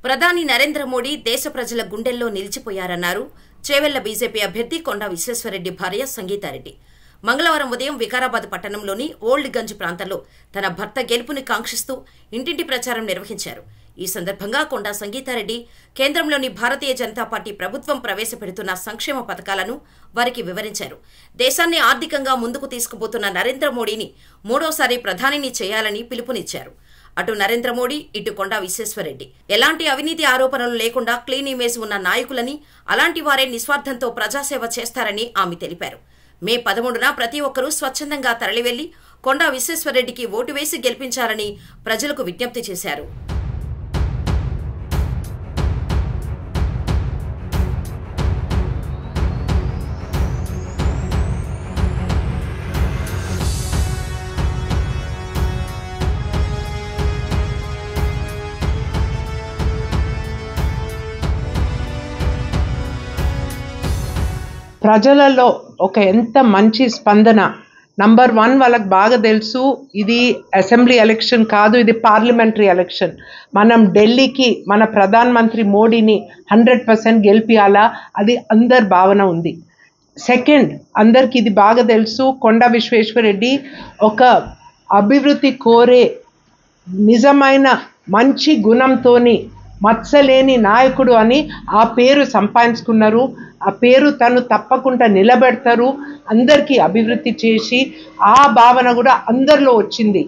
ప్రధాని నరేంద్ర మోడీ దేశ ప్రజల గుండెల్లో నిలిచిపోయారన్నారు చేవెళ్ల బీజేపీ అభ్యర్థి కొండా విశ్వేశ్వరరెడ్డి భార్య సంగీతారెడ్డి. మంగళవారం ఉదయం వికారాబాద్ పట్టణంలోని ఓల్డ్ గంజ్ ప్రాంతంలో తన భర్త గెలుపుని కాంక్షిస్తూ ఇంటింటి ప్రచారం నిర్వహించారు. ఈ సందర్భంగా కొండా సంగీతారెడ్డి కేంద్రంలోని భారతీయ జనతా పార్టీ ప్రభుత్వం ప్రవేశపెడుతున్న సంక్షేమ పథకాలను వారికి వివరించారు. దేశాన్ని ఆర్థికంగా ముందుకు తీసుకుపోతున్న నరేంద్ర మోడీని మూడోసారి ప్రధానిని చేయాలని పిలుపునిచ్చారు. అటు నరేంద్ర మోడీ, ఇటు కొండా విశ్వేశ్వరరెడ్డి ఎలాంటి అవినీతి ఆరోపణలు లేకుండా క్లీన్ ఇమేజ్ ఉన్న నాయకులని, అలాంటి వారే నిస్వార్థంతో ప్రజాసేవ చేస్తారని ఆమె తెలిపారు. మే 13న ప్రతి ఒక్కరూ స్వచ్ఛందంగా తరలివెళ్లి కొండా విశ్వేశ్వరరెడ్డికి ఓటు వేసి గెలిపించాలని ప్రజలకు విజ్ఞప్తి చేశారు. ప్రజలలో ఒక ఎంత మంచి స్పందన. నంబర్ 1 వాళ్ళకి బాగా తెలుసు, ఇది అసెంబ్లీ ఎలక్షన్ కాదు, ఇది పార్లమెంటరీ ఎలక్షన్. మనం ఢిల్లీకి మన ప్రధానమంత్రి మోడీని 100% గెలిపియాలా, అది అందరి భావన ఉంది. సెకండ్, అందరికి ఇది బాగా తెలుసు, కొండా విశ్వేశ్వరరెడ్డి ఒక అభివృద్ధి కోరే నిజమైన మంచి గుణంతోని మత్సలేని నాయకుడు అని ఆ పేరు సంపాదించుకున్నారు. ఆ పేరు తను తప్పకుండా నిలబెడతారు, అందరికీ అభివృద్ధి చేసి ఆ భావన కూడా అందరిలో వచ్చింది.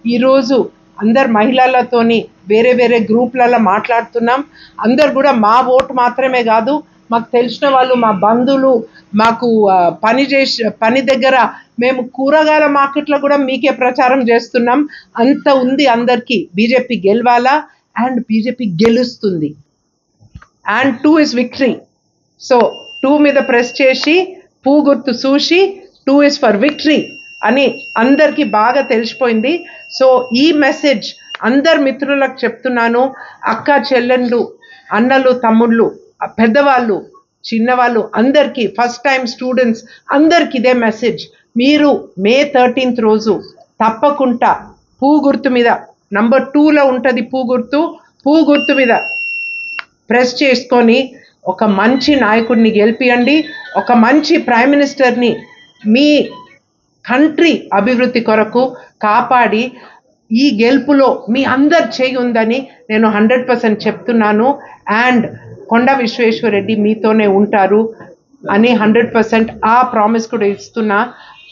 ఈరోజు అందరు మహిళలతోని వేరే వేరే గ్రూప్లలో మాట్లాడుతున్నాం. అందరు కూడా మా ఓటు మాత్రమే కాదు, మాకు తెలిసిన వాళ్ళు, మా బంధువులు, మాకు పని దగ్గర మేము కూరగాయల మార్కెట్లో కూడా మీకే ప్రచారం చేస్తున్నాం. అంత ఉంది అందరికీ. బీజేపీ గెలవాలా అండ్ బీజేపీ గెలుస్తుంది. And 2 is victory. సో 2 మీద ప్రెస్ చేసి పూ గుర్తు చూసి 2 is for victory అని అందరికీ బాగా తెలిసిపోయింది. సో ఈ మెసేజ్ అందరు మిత్రులకు చెప్తున్నాను. అక్క చెల్లెళ్ళు, అన్నలు, తమ్ముళ్ళు, పెద్దవాళ్ళు, చిన్నవాళ్ళు అందరికీ, ఫస్ట్ టైం స్టూడెంట్స్ అందరికి ఇదే మెసేజ్. మీరు మే 13th రోజు తప్పకుండా పూ గుర్తు మీద, నంబర్ 2లో ఉంటుంది పూ గుర్తు మీద ప్రెస్ చేసుకొని ఒక మంచి నాయకుడిని గెలిపియండి, ఒక మంచి ప్రైమ్ మినిస్టర్ని మీ కంట్రీ అభివృద్ధి కొరకు కాపాడి ఈ గెలుపులో మీ అందరి చేయి ఉందని నేను 100% చెప్తున్నాను. అండ్ కొండా విశ్వేశ్వరరెడ్డి మీతోనే ఉంటారు అని 100% ఆ ప్రామిస్ కూడా ఇస్తున్నా.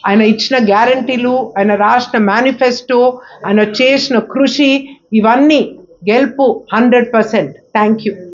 ఆయన ఇచ్చిన గ్యారంటీలు, ఆయన రాసిన మేనిఫెస్టో, ఆయన చేసిన కృషి, ఇవన్నీ గెలుపు 100%. Thank you.